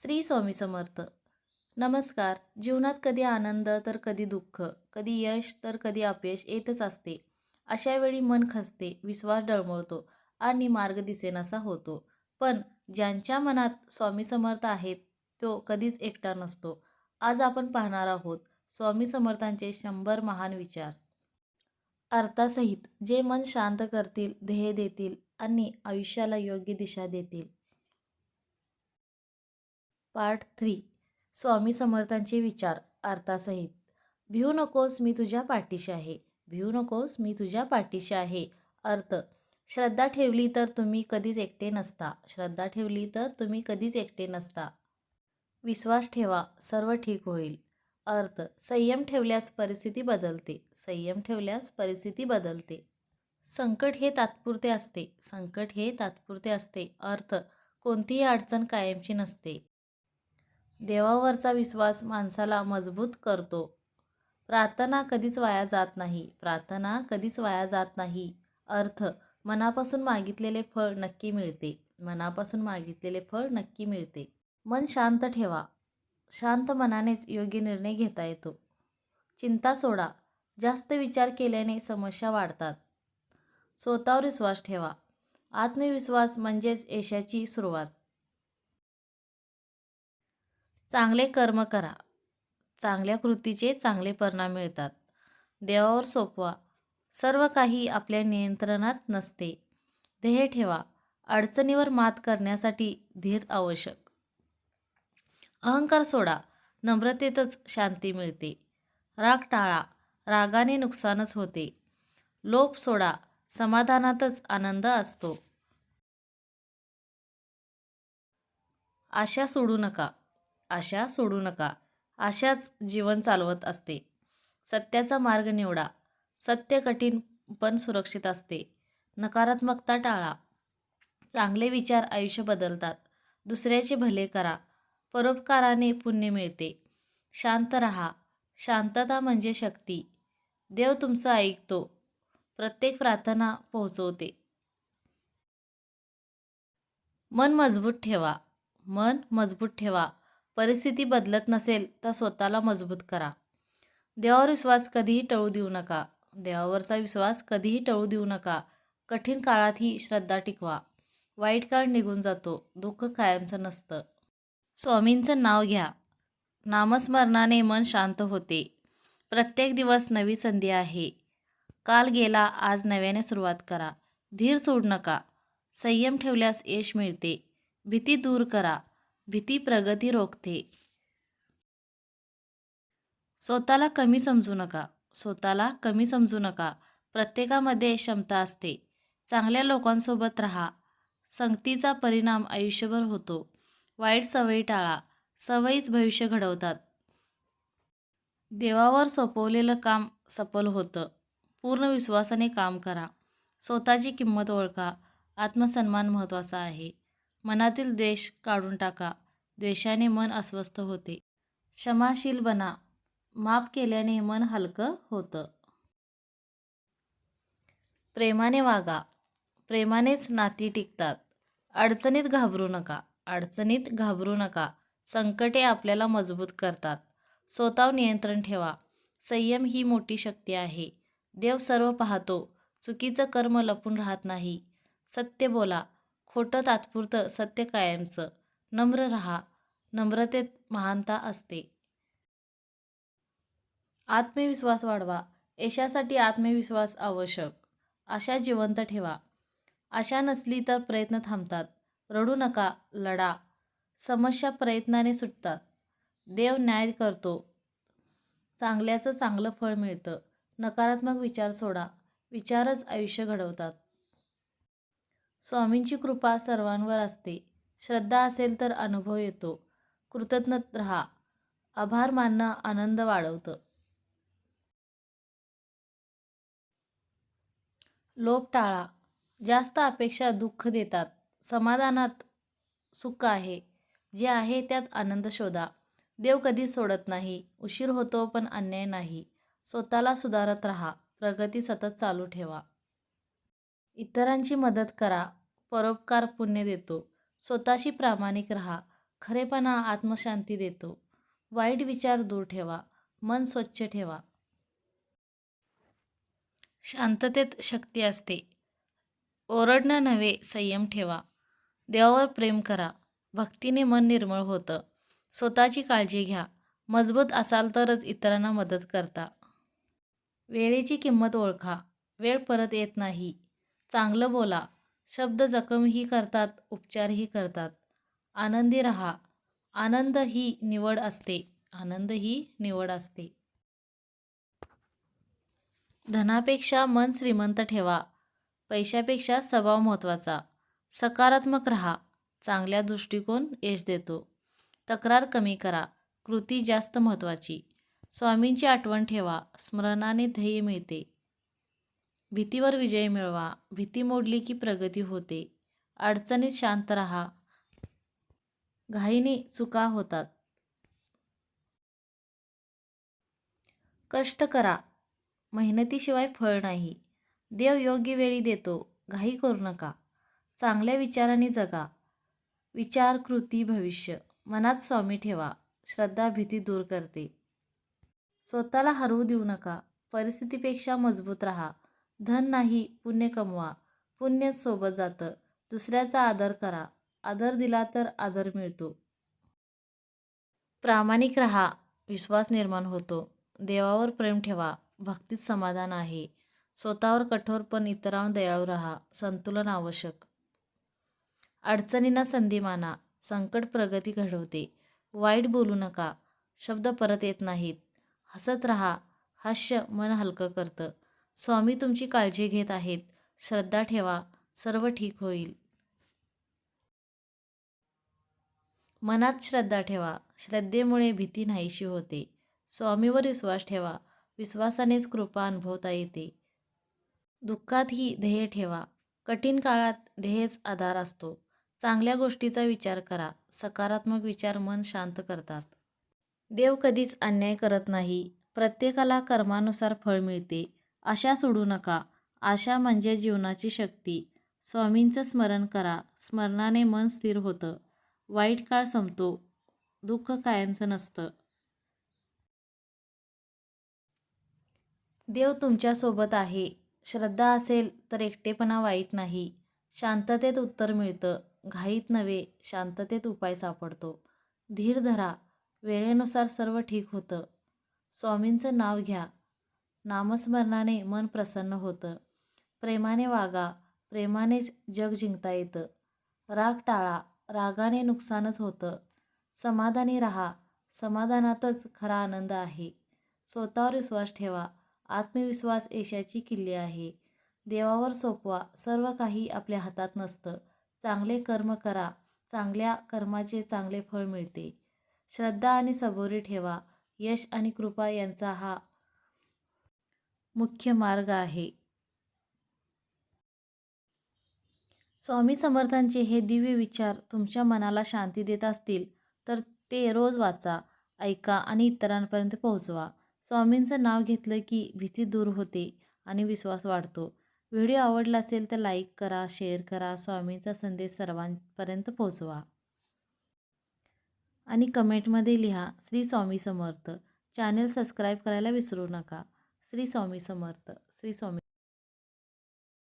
श्री स्वामी समर्थ. नमस्कार. जीवनात कधी आनंद तर कधी दुःख, कधी यश तर कधी अपयश येतच असते. अशा वेळी मन खचते, विश्वास डळमळतो आणि मार्ग दिसेनासा होतो. पण ज्यांच्या मनात स्वामी समर्थ आहेत, तो कधीच एकटा नसतो. आज आपण पाहणार आहोत स्वामी समर्थांचे 100 महान विचार. अर्थासहित जे मन शांत करतील, ध्येय देतील आणि आयुष्याला योग्य दिशा देतील. पार्ट 3. स्वामी समर्थांचे विचार अर्थासहित. भिवू नकोस, मी तुझ्या पाठीशी आहे. भिवू नकोस, मी तुझ्या पाठीशी आहे. अर्थ: श्रद्धा ठेवली तर तुम्ही कधीच एकटे नसता. श्रद्धा ठेवली तर तुम्ही कधीच एकटे नसता. विश्वास ठेवा, सर्व ठीक होईल. अर्थ: संयम ठेवल्यास परिस्थिती बदलते. संयम ठेवल्यास परिस्थिती बदलते. संकट हे तात्पुरते असते. संकट हे तात्पुरते असते. अर्थ: कोणतीही अडचण कायमची नसते. देवावरचा विश्वास माणसाला मजबूत करतो. प्रार्थना कधीच वाया जात नाही. प्रार्थना कधीच वाया जात नाही. अर्थ: मनापासून मागितलेले फळ नक्की मिळते. मनापासून मागितलेले फळ नक्की मिळते. मन शांत ठेवा. शांत मनानेच योग्य निर्णय घेता येतो. चिंता सोडा. जास्त विचार केल्याने समस्या वाढतात. स्वतःवर विश्वास ठेवा. आत्मविश्वास म्हणजेच यशाची सुरुवात. चांगले कर्म करा. चांगल्या कृतीचे चांगले परिणाम मिळतात. देवावर सोपवा. सर्व काही आपल्या नियंत्रणात नसते. ध्येय ठेवा. अडचणीवर मात करण्यासाठी धीर आवश्यक. अहंकार सोडा. नम्रतेतच शांती मिळते. राग टाळा. रागाने नुकसानच होते. लोभ सोडा. समाधानातच आनंद असतो. आशा सोडू नका. आशा सोडू नका. आशाच जीवन चालवत असते. सत्याचा मार्ग निवडा. सत्य कठीण पण सुरक्षित असते. नकारात्मकता टाळा. चांगले विचार आयुष्य बदलतात. दुसऱ्याचे भले करा. परोपकाराने पुण्य मिळते. शांत रहा. शांतता म्हणजे शक्ती. देव तुमचं ऐकतो. प्रत्येक प्रार्थना पोहोचवते. मन मजबूत ठेवा. मन मजबूत ठेवा. परिस्थिती बदलत नसेल तर स्वतःला मजबूत करा. देवावर विश्वास कधीही टळू देऊ नका. देवावरचा विश्वास कधीही टळू देऊ नका. कठीण काळातही श्रद्धा टिकवा. वाईट काळ निघून जातो. दुःख कायमचं नसतं. स्वामींचं नाव घ्या. नामस्मरणाने मन शांत होते. प्रत्येक दिवस नवी संधी आहे. काल गेला, आज नव्याने सुरुवात करा. धीर सोडू नका. संयम ठेवल्यास यश मिळते. भीती दूर करा. भीती प्रगती रोखते. स्वतःला कमी समजू नका. स्वतःला कमी समजू नका. प्रत्येकामध्ये क्षमता असते. चांगल्या लोकांसोबत राहा. संगतीचा परिणाम आयुष्यभर होतो. वाईट सवयी टाळा. सवयीच भविष्य घडवतात. देवावर सोपवलेलं काम सफल होतं. पूर्ण विश्वासाने काम करा. स्वतःची किंमत ओळखा. आत्मसन्मान महत्त्वाचा आहे. मनातील द्वेष काढून टाका. द्वेषाने मन अस्वस्थ होते. क्षमाशील बना. माफ केल्याने मन हलकं होतं. प्रेमाने वागा. प्रेमानेच नाती टिकतात. अडचणीत घाबरू नका. अडचणीत घाबरू नका. संकटे आपल्याला मजबूत करतात. स्वतःवर नियंत्रण ठेवा. संयम ही मोठी शक्ती आहे. देव सर्व पाहतो. चुकीचं कर्म लपून राहत नाही. सत्य बोला. खोटं तात्पुरतं, सत्य कायमचं. नम्र राहा. नम्रतेत महानता असते. आत्मविश्वास वाढवा. यशासाठी आत्मविश्वास आवश्यक. आशा जिवंत ठेवा. आशा नसली तर प्रयत्न थांबतात. रडू नका, लढा. समस्या प्रयत्नाने सुटतात. देव न्याय करतो. चांगल्याचं चांगलं फळ मिळतं. नकारात्मक विचार सोडा. विचारच आयुष्य घडवतात. स्वामींची कृपा सर्वांवर असते. श्रद्धा असेल तर अनुभव येतो. कृतज्ञ राहा. आभार मानणं आनंद वाढवतं. लोभ टाळा. जास्त अपेक्षा दुःख देतात. समाधानात सुख आहे. जे आहे त्यात आनंद शोधा. देव कधीच सोडत नाही. उशीर होतो पण अन्याय नाही. स्वतःला सुधारत राहा. प्रगती सतत चालू ठेवा. इतरांची मदत करा. परोपकार पुण्य देतो. स्वतःशी प्रामाणिक राहा. खरेपणा आत्मशांती देतो. वाईट विचार दूर ठेवा. मन स्वच्छ ठेवा. शांततेत शक्ती असते. ओरडणं नव्हे, संयम ठेवा. देवावर प्रेम करा. भक्तीने मन निर्मळ होतं. स्वतःची काळजी घ्या. मजबूत असाल तरच इतरांना मदत करता. वेळेची किंमत ओळखा. वेळ परत येत नाही. चांगलं बोला. शब्द जखमही करतात, उपचारही करतात. आनंदी राहा. आनंद ही निवड असते. आनंद ही निवड असते. धनापेक्षा मन श्रीमंत ठेवा. पैशापेक्षा स्वभाव महत्त्वाचा. सकारात्मक राहा. चांगल्या दृष्टिकोन यश देतो. तक्रार कमी करा. कृती जास्त महत्त्वाची. स्वामींची आठवण ठेवा. स्मरणाने ध्येय मिळते. भीतीवर विजय मिळवा. भीती मोडली की प्रगती होते. अडचणीत शांत राहा. घाईने चुका होतात. कष्ट करा. मेहनतीशिवाय फळ नाही. देव योग्य वेळी देतो. घाई करू नका. चांगल्या विचारांनी जगा. विचार, कृती, भविष्य. मनात स्वामी ठेवा. श्रद्धा भीती दूर करते. स्वतःला हरवू देऊ नका. परिस्थितीपेक्षा मजबूत राहा. धन नाही, पुण्य कमवा. पुण्यच सोबत जातं. दुसऱ्याचा आदर करा. आदर दिला तर आदर मिळतो. प्रामाणिक राहा. विश्वास निर्माण होतो. देवावर प्रेम ठेवा. भक्तीत समाधान आहे. स्वतःवर कठोर पण इतरांवर दयाळू राहा. संतुलन आवश्यक. अडचणींना संधी माना. संकट प्रगती घडवते. वाईट बोलू नका. शब्द परत येत नाहीत. हसत राहा. हास्य मन हलकं करतं. स्वामी तुमची काळजी घेत आहेत. श्रद्धा ठेवा. सर्व ठीक होईल. मनात श्रद्धा ठेवा. श्रद्धेमुळे भीती नाहीशी होते. स्वामीवर विश्वास ठेवा. विश्वासानेच कृपा अनुभवता येते. दुःखातही ध्येय ठेवा. कठीण काळात ध्येयच आधार असतो. चांगल्या गोष्टीचा विचार करा. सकारात्मक विचार मन शांत करतात. देव कधीच अन्याय करत नाही. प्रत्येकाला कर्मानुसार फळ मिळते. आशा सोडू नका. आशा म्हणजे जीवनाची शक्ती. स्वामींचं स्मरण करा. स्मरणाने मन स्थिर होतं. वाईट काळ संपतो. दुःख कायमचं नसतं. देव तुमच्यासोबत आहे. श्रद्धा असेल तर एकटेपणा वाईट नाही. शांततेत उत्तर मिळतं. घाईत नव्हे, शांततेत उपाय सापडतो. धीर धरा. वेळेनुसार सर्व ठीक होतं. स्वामींचं नाव घ्या. नामस्मरणाने मन प्रसन्न होतं. प्रेमाने वागा. प्रेमानेच जग जिंकता येतं. राग टाळा. रागाने नुकसानच होतं. समाधानी राहा. समाधानातच खरा आनंद आहे. स्वतःवर विश्वास ठेवा. आत्मविश्वास यशाची किल्ली आहे. देवावर सोपवा. सर्व काही आपल्या हातात नसतं. चांगले कर्म करा. चांगल्या कर्माचे चांगले फळ मिळते. श्रद्धा आणि सबुरी ठेवा. यश आणि कृपा यांचा हा मुख्य मार्ग आहे. स्वामी समर्थांचे हे दिव्य विचार तुमच्या मनाला शांती देत असतील तर ते रोज वाचा, ऐका आणि इतरांपर्यंत पोहोचवा. स्वामींचं नाव घेतलं की भीती दूर होते आणि विश्वास वाढतो. व्हिडिओ आवडला असेल तर लाईक करा, शेअर करा. स्वामींचा संदेश सर्वांपर्यंत पोहोचवा. आणि कमेंटमध्ये लिहा श्री स्वामी समर्थ. चॅनेल सबस्क्राईब करायला विसरू नका. श्री स्वामी समर्थ. श्री स्वामी